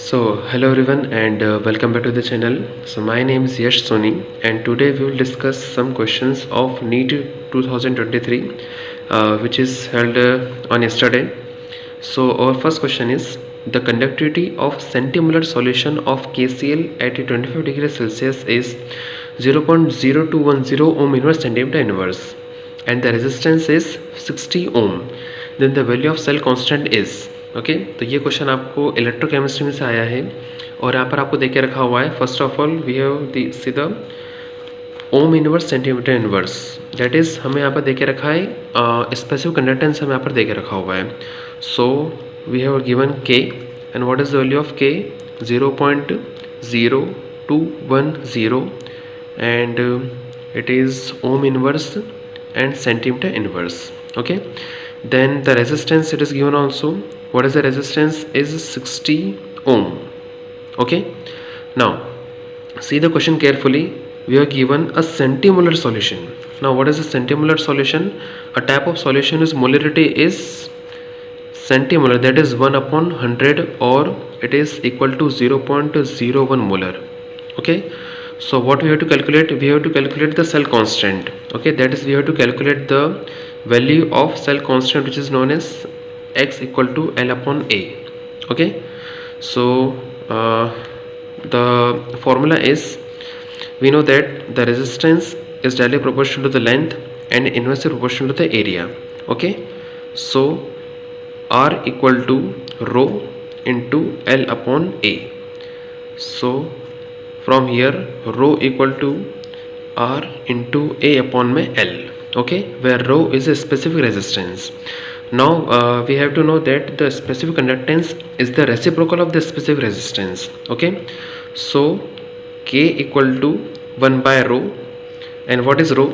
Hello everyone and welcome back to the channel. So my name is Yash Soni and today we will discuss some questions of NEET 2023 which is held on yesterday. So our first question is the conductivity of centimolar solution of KCl at 25 degrees Celsius is 0.0210 ohm inverse centimeter inverse and the resistance is 60 ohm. Then the value of cell constant is okay तो ये question आपको electrochemistry में से आया है और यहाँ पर आपको देख के रखा हुआ है. First of all we have see the ohm inverse centimetre inverse that is हमें यहाँ पर दे के रखा है. स्पेसिफिक कंडक्टेंस हमें यहाँ पर दे के रखा हुआ है. सो वी हैव गिवन के and what is the value of के 0.0210 and it is ohm inverse and centimeter inverse. Okay, then the resistance it is given also. What is the resistance is 60 ohm. Okay, now see the question carefully. We are given a centimolar solution. Now what is a centimolar solution? A type of solution whose molarity is centimolar, that is 1/100 or it is equal to 0.01 molar. Okay, so what we have to calculate? We have to calculate the cell constant. Okay, that is we have to calculate the value of cell constant which is known as x equal to L upon A. Okay, so the formula is, we know that the resistance is directly proportional to the length and inversely proportional to the area. Okay, so R equal to rho into L upon A. So from here rho equal to R into A upon my L. Okay, where rho is a specific resistance. Now we have to know that the specific conductance is the reciprocal of the specific resistance. Okay, so K equal to 1 by rho, and what is rho?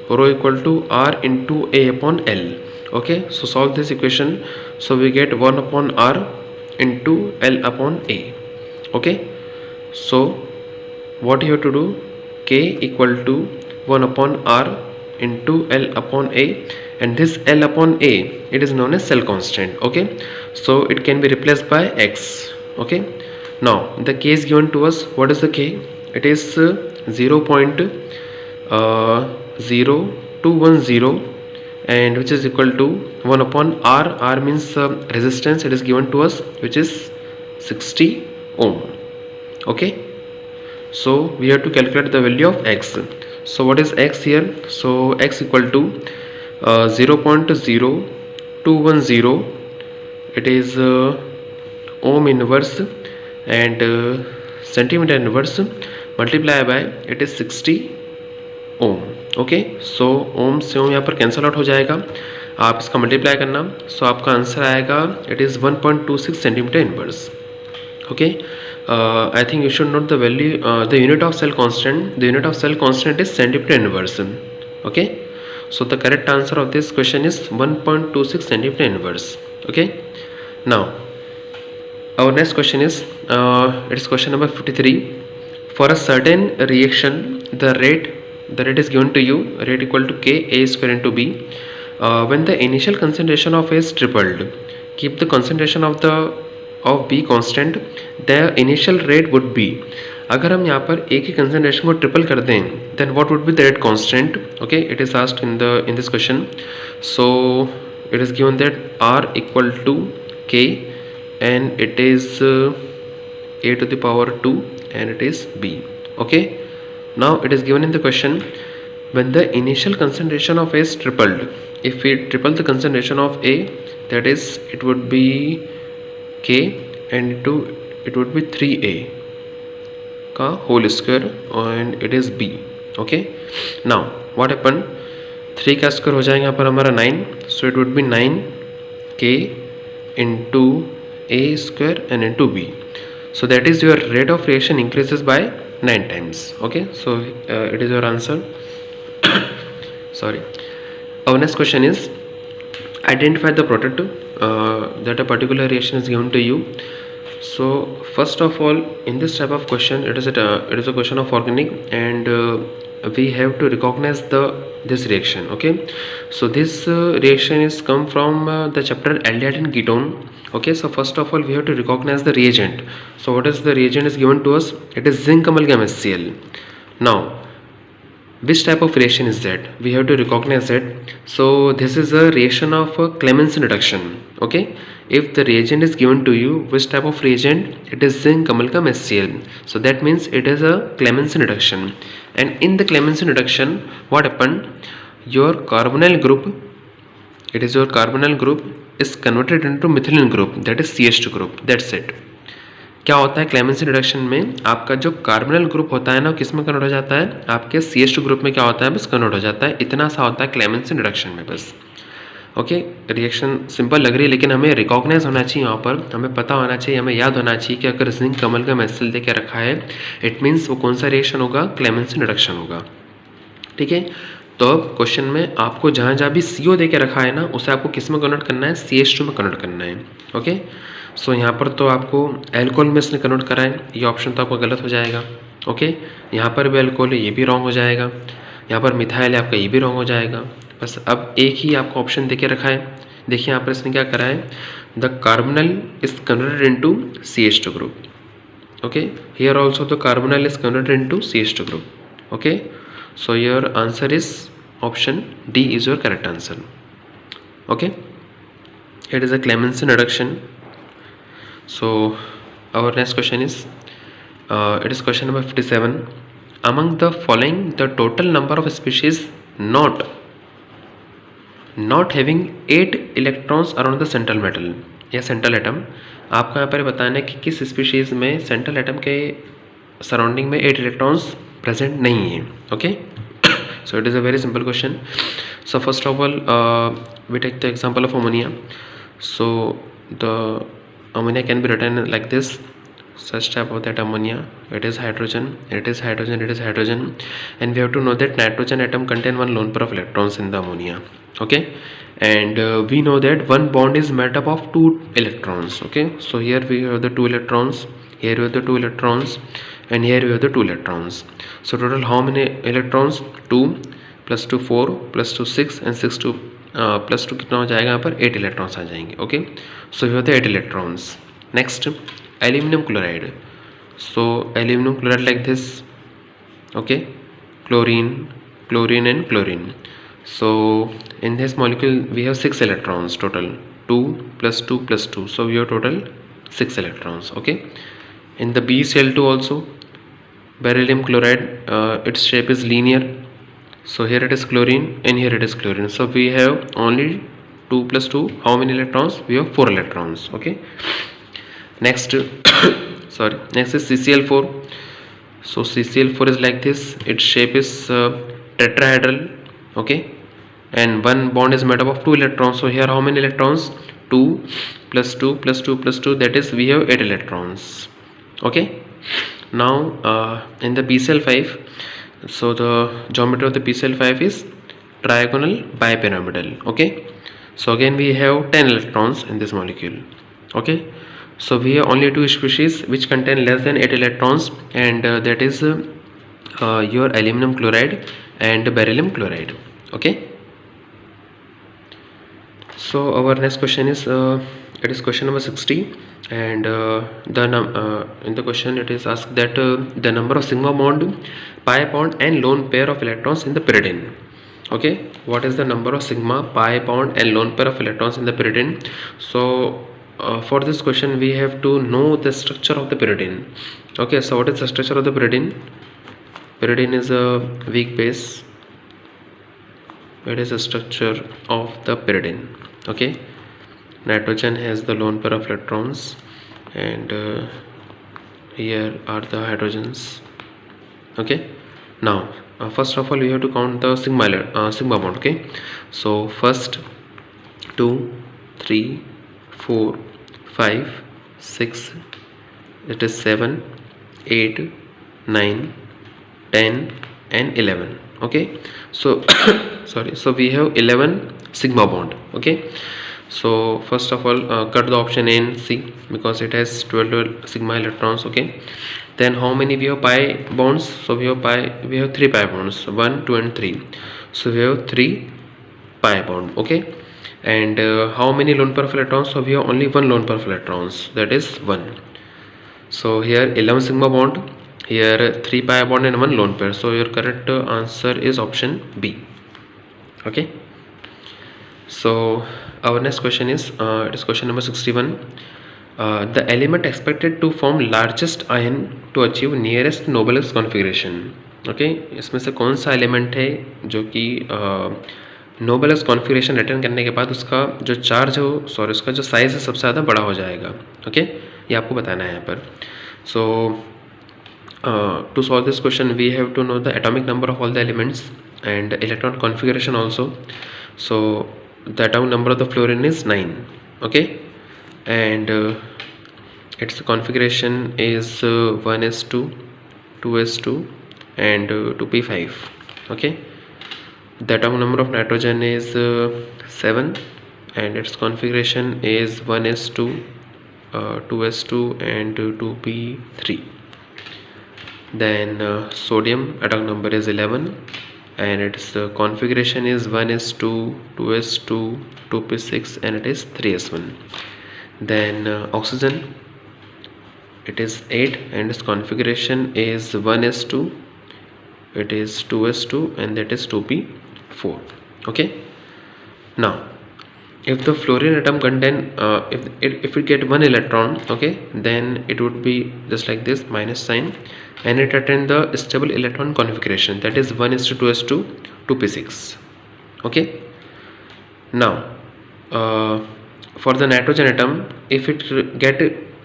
Rho equal to R into A upon L. Okay, so solve this equation. So we get 1 upon R into L upon A. Okay, so what you have to do? K equal to 1 upon R into L upon A, and this L upon A it is known as cell constant. Okay, so it can be replaced by X. Okay, now the K is given to us. What is the K? It is 0.0210 and which is equal to 1 upon R. R means resistance, it is given to us which is 60 ohm. Okay, so we have to calculate the value of X. So what is X here? So X equal to 0.0210, it is ohm inverse and centimeter inverse multiply by it is 60 ohm. Okay, so ohm से ohm यहाँ पर cancel out हो जाएगा, आप इसका multiply करना. सो आपका answer आएगा it is 1.26 centimetre inverse. Okay, I think you should note the value, the unit of cell constant. The unit of cell constant is centimeter inverse. Okay, so the correct answer of this question is 1.26 centimeter inverse. Okay, now our next question is it is question number 53. For a certain reaction, the rate is given to you, rate equal to K A square into B. When the initial concentration of A is tripled, keep the concentration of B constant, the initial rate would be. अगर हम यहाँ पर A की concentration को triple कर दें, then what would be the rate constant? Okay, it is asked in this question. So it is given that R equal to K and it is A to the power 2 and it is B. Okay, now it is given in the question, when the initial concentration of A is tripled, if we triple the concentration of A, that is it would be K and it would be 3A का whole square and it is B. Okay, now what happened? 3 का square हो जाएगा यहाँ पर हमारा 9, so it would be 9K into A square and into B. So that is your rate of reaction increases by 9 times. Okay, so it is your answer. Sorry. Our next question is, identify the product that a particular reaction is given to you. So first of all, in this type of question, it is a question of organic, and we have to recognize this reaction. Okay, so this reaction is come from the chapter aldehyde and ketone. Okay, so first of all we have to recognize the reagent. So what is the reagent is given to us? It is zinc amalgam HCl. Now which type of reaction is that? We have to recognize it. So this is a reaction of Clemmensen reduction. Okay, if the reagent is given to you, which type of reagent? It is zinc amalgam HCl. So that means it is a Clemmensen reduction. And in the Clemmensen reduction, what happened? Your carbonyl group, it is your carbonyl group is converted into methylene group, that is CH2 group. That's it. क्या होता है clemency reduction में? आपका जो carbonyl group होता है ना, किस में कन्वर्ट हो जाता है? आपके CH2 ग्रुप में क्या होता है? बस कन्वर्ट हो जाता है. इतना सा होता है क्लेमेंसी रिडक्शन में बस. ओके, रिएक्शन सिंपल लग रही है, लेकिन हमें रिकॉग्नाइज होना चाहिए. यहाँ पर हमें पता होना चाहिए, हमें याद होना चाहिए कि अगर जिंक अमलगम HCl दे के रखा है, इट मीन्स वो कौन सा रिएक्शन होगा? क्लेमेंसी रिडक्शन होगा. ठीक है, तो अब क्वेश्चन में आपको जहाँ जहाँ भी CO दे के रखा है ना, उसे आपको किस में कन्वर्ट करना है? CH2 में कन्वर्ट करना है. ओके, सो यहाँ पर तो आपको एल्कोहल में इसने कन्वर्ट करा है, ये ऑप्शन तो आपका गलत हो जाएगा. ओके, यहाँ पर भी एल्कोहल है, ये भी रॉन्ग हो जाएगा. यहाँ पर मिथाइल है आपका, ये भी रॉन्ग हो जाएगा. बस अब एक ही आपको ऑप्शन दे के रखा है. देखिए यहाँ पर इसने क्या करा है? The कार्बोनल is converted into CH2 group. Okay, here also the कार्बोनल is converted into CH2 group. Okay, so your answer is option D is your correct answer. Okay, it is a Clemmensen reduction. So our next question is it is question number 57. Among the following, the total number of species not having 8 electrons around the central metal या central atom, आपको यहाँ पर बताना है कि किस species में central atom के सराउंडिंग में 8 इलेक्ट्रॉन्स प्रेजेंट नहीं है. Okay, so it is a very simple question. So first of all we take the example of ammonia. So the ammonia can be written like this, such type of that ammonia, it is hydrogen, it is hydrogen, it is hydrogen, and we have to know that nitrogen atom contain one lone pair of electrons in the ammonia. Okay, and we know that one bond is made up of 2 electrons. Okay, so here we have the 2 electrons, here we have the 2 electrons, and here we have the 2 electrons. So total how many electrons? 2 plus 2 4 plus 2 6 and 6 2 plus 2 कितना हो जाएगा? यहाँ पर 8 electrons आ जाएंगे. Okay, so we have the 8 electrons. Next, aluminum chloride. So aluminum chloride like this. Okay, chlorine, chlorine and chlorine. So in this molecule we have 6 electrons total. 2 plus 2 plus 2. So we have total 6 electrons. Okay, in the BeCl2 also, beryllium chloride, its shape is linear. So here it is chlorine and here it is chlorine. So we have only 2 plus 2, how many electrons? We have 4 electrons. Okay, next sorry, next is CCl4. So CCl4 is like this, its shape is tetrahedral. Okay, and one bond is made up of 2 electrons. So here how many electrons? 2 plus 2 plus 2 plus 2, that is we have 8 electrons. Okay, now in the BCl5, so the geometry of the BCl5 is trigonal bipyramidal. Okay, so again we have 10 electrons in this molecule. Okay, so we have only 2 species which contain less than 8 electrons, and that is your aluminum chloride and beryllium chloride. Okay, so our next question is it is question number 60, and in the question it is asked that the number of sigma bond, pi bond and lone pair of electrons in the pyridine. Okay, what is the number of sigma, pi bond and lone pair of electrons in the pyridine? So for this question we have to know the structure of the pyridine. Okay, so what is the structure of the pyridine? Pyridine is a weak base. It is a structure of the pyridine. Okay, nitrogen has the lone pair of electrons, and here are the hydrogens. Okay, now first of all we have to count the sigma bond. Okay, so first 2 3 4 5 6, it is 7 8 9 10 and 11. Okay, so sorry, so we have 11 sigma bond. Okay, So first of all, cut the option A and C because it has 12 sigma electrons. Okay, then how many we have pi bonds? So we have 3 pi bonds, 1, 2 and 3. So we have 3 pi bond. Okay, and how many lone pair of electrons? So we have only one lone pair of electrons, that is 1. So here 11 sigma bond, here 3 pi bond and 1 lone pair. So your correct answer is option B. Okay, so our next question is it is question number 61. The element expected to form largest ion to achieve nearest Nobles configuration. Okay, इसमें से कौन सा element है जो कि nobles configuration return करने के बाद उसका जो चार्ज हो उसका जो साइज़ है सबसे ज़्यादा बड़ा हो जाएगा. ओके, ये आपको बताना है यहाँ पर. सो to solve this question we have to know the atomic number of all the elements and electron configuration also. So the atomic number of the fluorine is 9. Okay, and its configuration is 1s2, 2s2 and 2p5. Okay, the atomic number of nitrogen is 7 and its configuration is 1s2, 2s2 and 2p3. Then sodium atomic number is 11 and its configuration is 1s2, 2s2, 2p6 and it is 3s1. Then oxygen, it is 8 and its configuration is 1s2, it is 2s2 and that is 2p4. Okay, now if the fluorine atom contain if it get one electron, okay, then it would be just like this minus sign and it attain the stable electron configuration, that is 1s2, 2p6. Okay, now for the nitrogen atom, if it get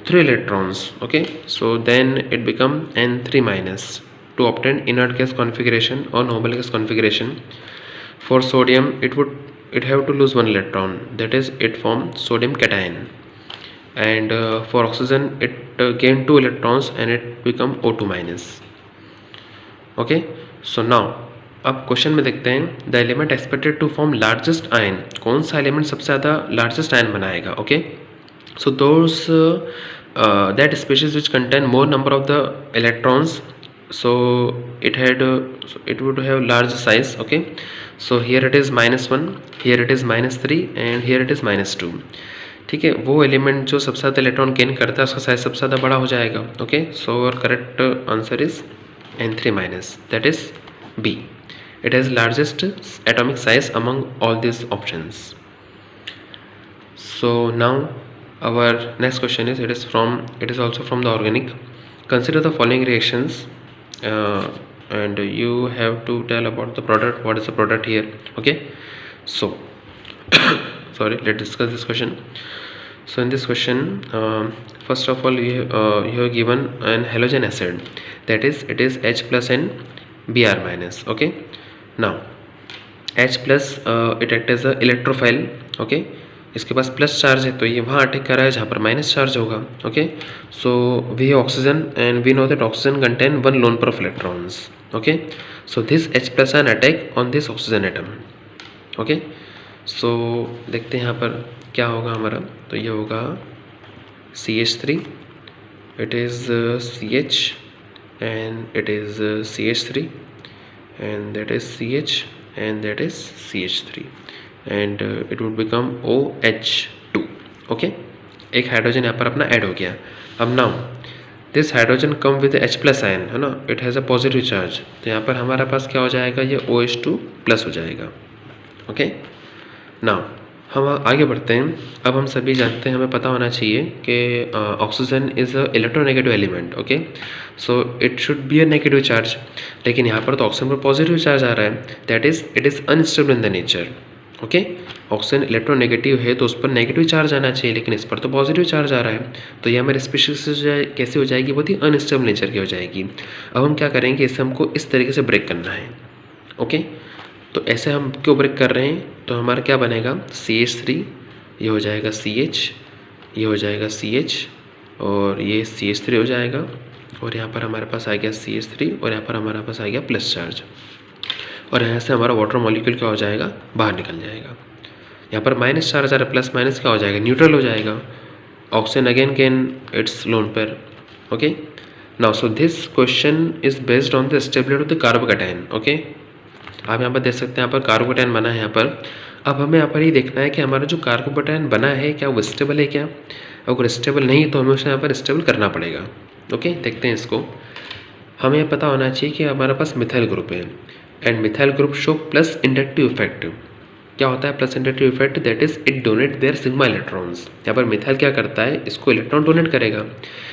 3 electrons, okay, so then it become N3 minus to obtain inert gas configuration or noble gas configuration. For sodium, it have to lose 1 electron, that is it form sodium cation. And for oxygen it gain 2 electrons and it become O2 minus. Okay, so now अब question में देखते हैं the element expected to form largest ion, कौन सा element सबसे ज़्यादा largest ion बनाएगा. Okay, so those that species which contain more number of the electrons, so it would have large size. Okay, so here it is -1, here it is -3 and here it is -2. ठीक है, वो element जो सबसे ज़्यादा electron gain करता है उसका size सबसे ज़्यादा बड़ा हो जाएगा. ओके, सो और correct answer is N3 minus, that is B. It has largest atomic size among all these options. So now our next question is it is also from the organic. Consider the following reactions and you have to tell about the product. What is the product here? Okay, so sorry, let's discuss this question. So in this question, first of all you are given an halogen acid, that is it is H plus and Br minus. Okay, now H plus it act as a electrophile. Okay, इसके पास plus charge है तो ये वहाँ attack कर रहा है जहाँ पर माइनस चार्ज होगा. ओके, सो वी है oxygen and we know that oxygen contain 1 lone pair of electrons. Okay, so this H plus ion attack on this oxygen atom. Okay, so देखते हैं यहाँ पर क्या होगा हमारा. तो ये होगा CH3, it is CH and it is CH3 and that is CH and that is CH3 and it would become OH2. Okay, एक हाइड्रोजन यहाँ पर अपना ऐड हो गया. अब now this hydrogen come with H plus ion, है ना, it has a positive charge, तो यहाँ पर हमारे पास क्या हो जाएगा, ये OH2 प्लस हो जाएगा. ओके, नाउ हम आगे बढ़ते हैं. अब हम सभी जानते हैं, हमें पता होना चाहिए कि oxygen is a electronegative element. Okay, so it should be a negative charge, लेकिन यहाँ पर तो ऑक्सीजन पर पॉजिटिव चार्ज आ रहा है, that is it is unstable in the nature. Okay, oxygen electronegative है तो उस पर नेगेटिव चार्ज आना चाहिए, लेकिन इस पर तो पॉजिटिव चार्ज आ रहा है, तो ये हमारे स्पीशीज कैसे हो जाएगी, बहुत ही अनस्टेबल नेचर की हो जाएगी. अब हम क्या करेंगे, इसे हमको इस तरीके से ब्रेक करना है. ओके, तो ऐसे हम क्यों ब्रेक कर रहे हैं, तो हमारा क्या बनेगा, CH3, ये हो जाएगा CH, ये हो जाएगा CH और ये CH3 हो जाएगा और यहाँ पर हमारे पास आ गया CH3 और यहाँ पर हमारे पास आ गया प्लस चार्ज और यहाँ से हमारा वाटर मॉलिक्यूल क्या हो जाएगा, बाहर निकल जाएगा. यहाँ पर माइनस चार्ज आ रहा है, प्लस माइनस क्या हो जाएगा, न्यूट्रल हो जाएगा. Oxygen again gain it's lone pair. Okay, now so this question is based on the stability of the carbocation. Okay, आप यहाँ पर देख सकते हैं, यहाँ पर कार्बोकैटायन बना है यहाँ पर. अब हमें यहाँ पर ये देखना है कि हमारा जो कार्बोकैटायन बना है क्या वो स्टेबल है क्या. अगर स्टेबल नहीं तो हमें उसे यहाँ पर स्टेबल करना पड़ेगा. ओके, देखते हैं इसको. हमें पता होना चाहिए कि हमारे पास मिथाइल ग्रुप है and methyl group show plus inductive effect. क्या होता है plus inductive effect, that is it donate their sigma electrons. यहाँ पर मिथाइल क्या करता है, इसको इलेक्ट्रॉन डोनेट करेगा.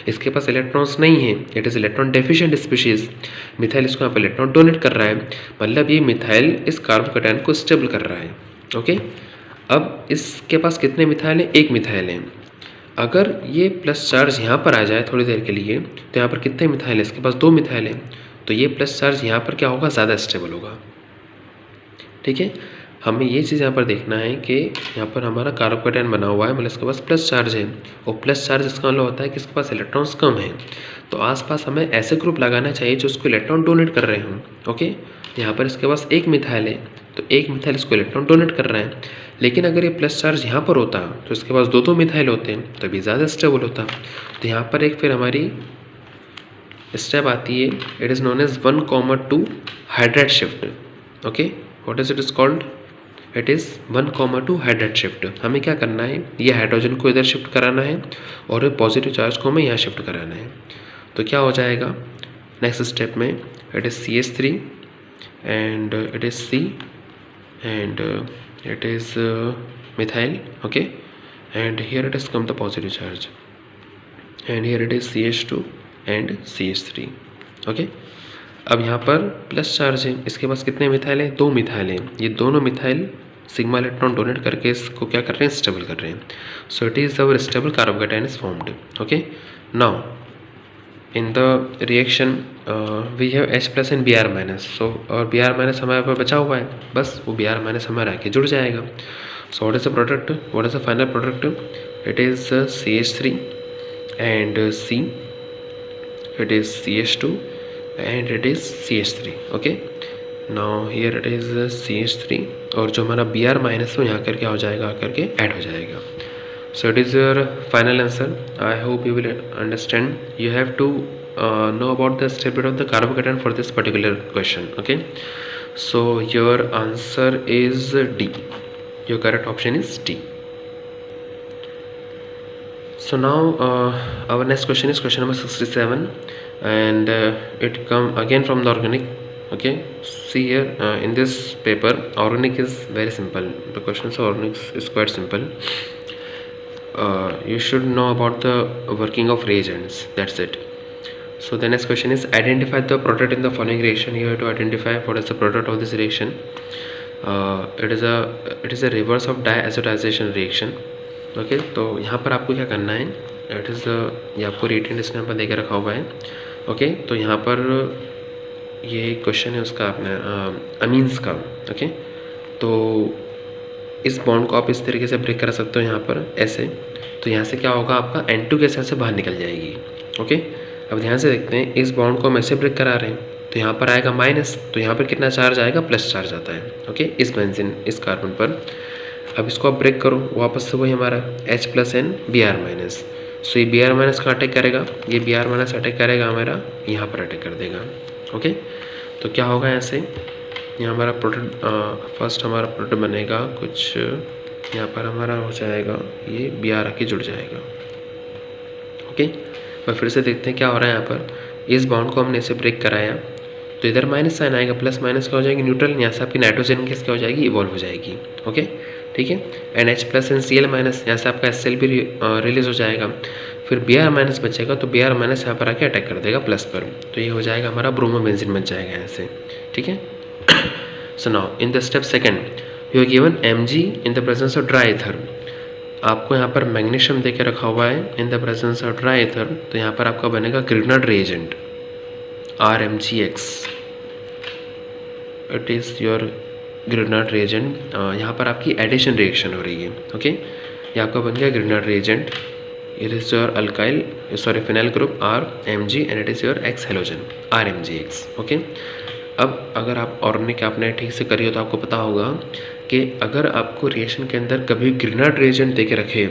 इसके पास इलेक्ट्रॉन्स नहीं है, it is electron deficient species. Methyl इसको यहाँ पर इलेक्ट्रॉन डोनेट कर रहा है, मतलब ये मिथाइल इस कार्बोकैटायन को स्टेबल कर रहा है. ओके, अब इसके पास कितने मिथाइल हैं, एक मिथाइल है. अगर ये प्लस चार्ज यहाँ पर आ जाए थोड़ी देर के लिए तो यहाँ पर कितने मिथाइल है, इसके पास दो मिथाइल है, तो ये प्लस चार्ज यहाँ पर क्या होगा, ज़्यादा स्टेबल होगा. ठीक है, हमें ये चीज़ यहाँ पर देखना है कि यहाँ पर हमारा कार्बोकैटायन बना हुआ है, मतलब इसके पास प्लस चार्ज है, और प्लस चार्ज इसका मतलब होता है कि इसके पास इलेक्ट्रॉन्स कम है. तो आसपास हमें ऐसे ग्रुप लगाना चाहिए जो उसको इलेक्ट्रॉन डोनेट कर रहे हों. ओके, यहाँ पर इसके पास एक मिथाइल है, तो एक मिथाइल इसको इलेक्ट्रॉन डोनेट कर रहा है. लेकिन अगर ये प्लस चार्ज यहाँ पर होता तो इसके पास दो मिथाइल होते हैं, तो भी ज़्यादा स्टेबल होता. तो यहाँ पर एक फिर हमारी स्टेप आती है, it is known as 1,2 hydride shift. Okay, what is it is called, it is 1,2 hydride shift. हमें क्या करना है, ये हाइड्रोजन को इधर शिफ्ट कराना है और पॉजिटिव चार्ज को हमें यहाँ शिफ्ट कराना है. तो क्या हो जाएगा नेक्स्ट स्टेप में, it is CH3 and it is C and it is methyl. Okay, and here it has come the positive charge and here it is CH2 and CH3. okay, अब यहाँ पर प्लस चार्ज है, इसके पास कितने methyl हैं, दो methyl हैं. ये दोनों मिथाइल सिग्मा इलेक्ट्रॉन डोनेट करके इसको क्या कर रहे हैं, स्टेबल कर रहे हैं. सो it is our stable carbocation is formed. Okay, now in the reaction we have H plus and Br minus. so और Br minus हमारे पास बचा हुआ है, बस वो Br minus हमारा आके जुड़ जाएगा. so what is the product, what is the final product, it is CH3 and C, it is CH2 and it is CH3. okay, now here it is CH3 और जो हमारा Br minus वो यहाँ करके हो जाएगा, आकर के ऐड हो जाएगा. So it is your final answer. I hope you will understand. You have to know about the stability of the carbocation for this particular question. Okay, so your answer is D. Your correct option is D. So now our next question is question number 67 and it come again from the organic. Okay, see here in this paper organic is very simple. The questions of organic is quite simple. You should know about the working of reagents, that's it. So the next question is identify the product in the following reaction. You have to identify what is the product of this reaction. It is a reverse of diazotization reaction. Okay, तो यहाँ पर आपको क्या करना है, it is ये आपको rated इसने यहाँ पर दे के रखा हुआ है. ओके, तो यहाँ पर ये क्वेश्चन है उसका अपना अमीन्स का. ओके, तो इस बॉन्ड को आप इस तरीके से ब्रेक कर सकते हो यहाँ पर ऐसे, तो यहाँ से क्या होगा, आपका N2 गैस यहाँ से बाहर निकल जाएगी. ओके, अब ध्यान से देखते हैं, इस बॉन्ड को हम ऐसे ब्रेक करा रहे हैं तो यहाँ पर आएगा माइनस, तो यहाँ पर कितना चार्ज आएगा, प्लस चार्ज आता है. ओके, इस बेंजीन इस कार्बन पर. अब इसको आप ब्रेक करो, वापस से वही हमारा H plus N Br minus. So ये Br माइनस का अटैक करेगा, ये Br माइनस अटैक करेगा हमारा यहाँ पर अटैक कर देगा. ओके, तो क्या होगा ऐसे, यहाँ हमारा प्रोडक्ट फर्स्ट हमारा प्रोडक्ट बनेगा कुछ यहाँ पर हमारा हो जाएगा, ये Br आके जुड़ जाएगा. ओके, और फिर से देखते हैं क्या हो रहा है. यहाँ पर इस बॉन्ड को हमने इसे ब्रेक कराया तो इधर माइनस साइन आएगा, प्लस माइनस क्या हो जाएगी, न्यूट्रल. यहाँ से आपकी नाइट्रोजन गैस क्या हो जाएगी, इवॉल्व हो जाएगी. ओके, ठीक है, NH plus and Cl minus, यहाँ से आपका Cl भी रिलीज हो जाएगा. फिर Br माइनस बचेगा तो Br माइनस यहाँ पर आके अटैक कर देगा प्लस पर, तो ये हो जाएगा हमारा ब्रोमोबेंजीन बन जाएगा यहाँ से. ठीक है, so now in the step second you are given Mg in the presence of dry ether. आपको यहाँ पर मैग्नीशियम दे के रखा हुआ है in the presence of dry ether, तो यहाँ पर आपका बनेगा Grignard reagent RMgX. It is your Grignard reagent. यहाँ पर आपकी एडिशन रिएक्शन हो रही है. ओके, ये आपका बन गया Grignard reagent. It is your alkyl sorry phenyl group RMg and it is your x halogen RMgX. Okay, अब अगर आप ऑर्गेनिक आपने ठीक से करी हो तो आपको पता होगा कि अगर आपको रिएक्शन के अंदर कभी ग्रीनर्ड रिएजेंट दे के रखे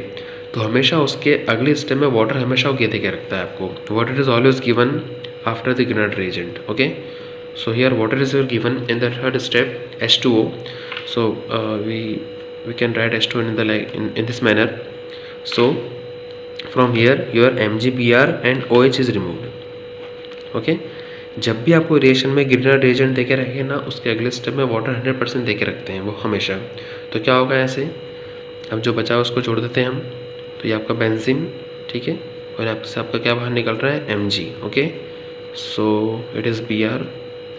तो हमेशा उसके अगले स्टेप में वाटर हमेशा ये दे के रखता है आपको, water is always given after the Grignard reagent. Okay, so here water is given in the third step, H2O. So we can write H2O in the in this manner. So from here your MgBr and OH is removed. Okay, जब भी आपको reaction में greener reagent देके रखे ना, उसके अगले step में वाटर 100% देके रखते हैं वो हमेशा. तो क्या होगा ऐसे, अब जो बचा उसको जोड़ देते हैं हम, तो ये आपका बेंजीन, ठीक है, और आपका क्या बाहर निकल रहा है, Mg. Okay, so it is Br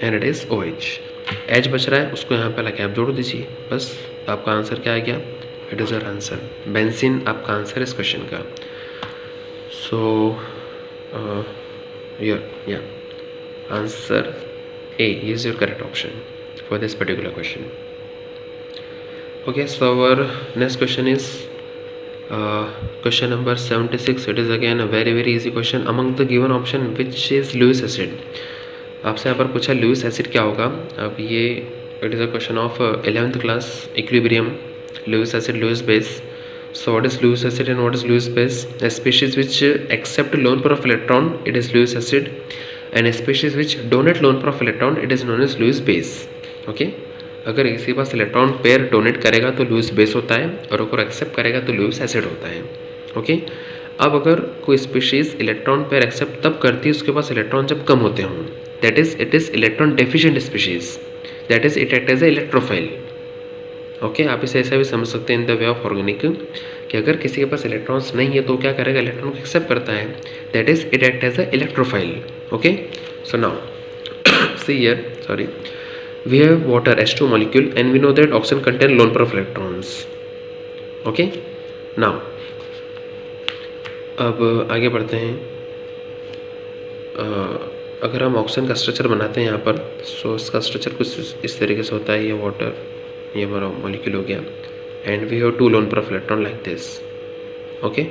and it is OH. H बच रहा है, उसको यहाँ पे लगे आप जोड़ दीजिए, बस. तो आपका आंसर क्या आ गया, it is your answer. Benzene आपका आंसर इस क्वेश्चन का. सो या answer A is your correct option for this particular question. Okay, so our next question is question number 76. It is again a very easy question. Among the given option which is Lewis acid? आपसे यहाँ पर पूछा Lewis acid क्या होगा. अब ये it is a question of 11th class equilibrium. Lewis acid, Lewis base. So what is Lewis acid and what is Lewis base? A species which accept lone pair of electron, it is Lewis acid, and a species which donate lone pair of electron, it is known as Lewis base. Okay, अगर किसी पास electron pair donate करेगा तो Lewis base होता है, और अगर accept करेगा तो लुईस एसिड होता है. ओके, अब अगर कोई स्पीशीज इलेक्ट्रॉन पेयर एक्सेप्ट तब करती है उसके पास इलेक्ट्रॉन जब कम होते हों, that is it is electron deficient species, that is it act as a electrophile. Okay, आप इसे ऐसा भी समझ सकते हैं in the way of organic कि अगर किसी के पास इलेक्ट्रॉन्स नहीं है तो क्या करेगा, इलेक्ट्रॉन को एक्सेप्ट करता है, that is it act as a electrophile. Okay, so now see here, sorry, we have water H2 molecule and we know that oxygen contain lone pair of electrons. Okay, now अब आगे बढ़ते हैं. अगर हम oxygen का structure बनाते हैं यहाँ पर, सो इसका स्ट्रक्चर कुछ इस तरीके से होता है. ये वाटर, ये हमारा मॉलिक्यूल हो गया, and we have 2 lone pair of electron like this. Okay,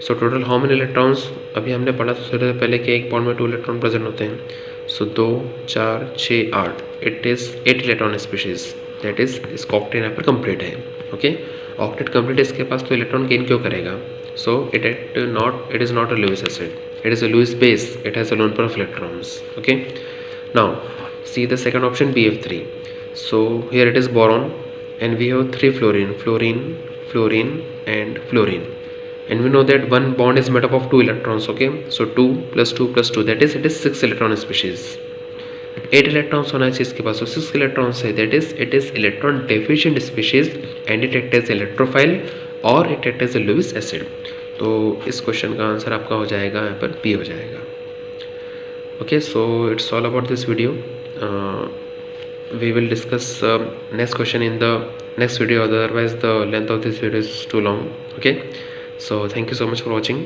so total how many electrons, अभी हमने पढ़ा था थोड़ी देर पहले कि एक बॉन्ड में 2 इलेक्ट्रॉन प्रेजेंट होते हैं. सो 2, 4, 6, 8, it is 8 electron species, that is इसका ऑक्टेट यहाँ पर कंप्लीट है. ओके, ऑक्टेट कंप्लीट है इसके पास, तो इलेक्ट्रॉन गेन क्यों करेगा. So it is not a Lewis acid, it is a Lewis base, it has a lone pair of electrons. Okay, now see the second option BF3. So here it is boron and we have 3 fluorine and fluorine, and we know that one bond is made up of 2 electrons. Okay, so 2 plus 2 plus 2, that is it is 6 electron species. 8 electrons होना चाहिए इसके पास, so 6 electrons है, that is it is electron deficient species and it acts as electrophile or it acts as a Lewis acid. तो इस question का answer आपका हो जाएगा यहाँ पर B हो जाएगा. Okay, so it's all about this video. We will discuss next question in the next video, otherwise the length of this video is too long. Okay, so thank you so much for watching.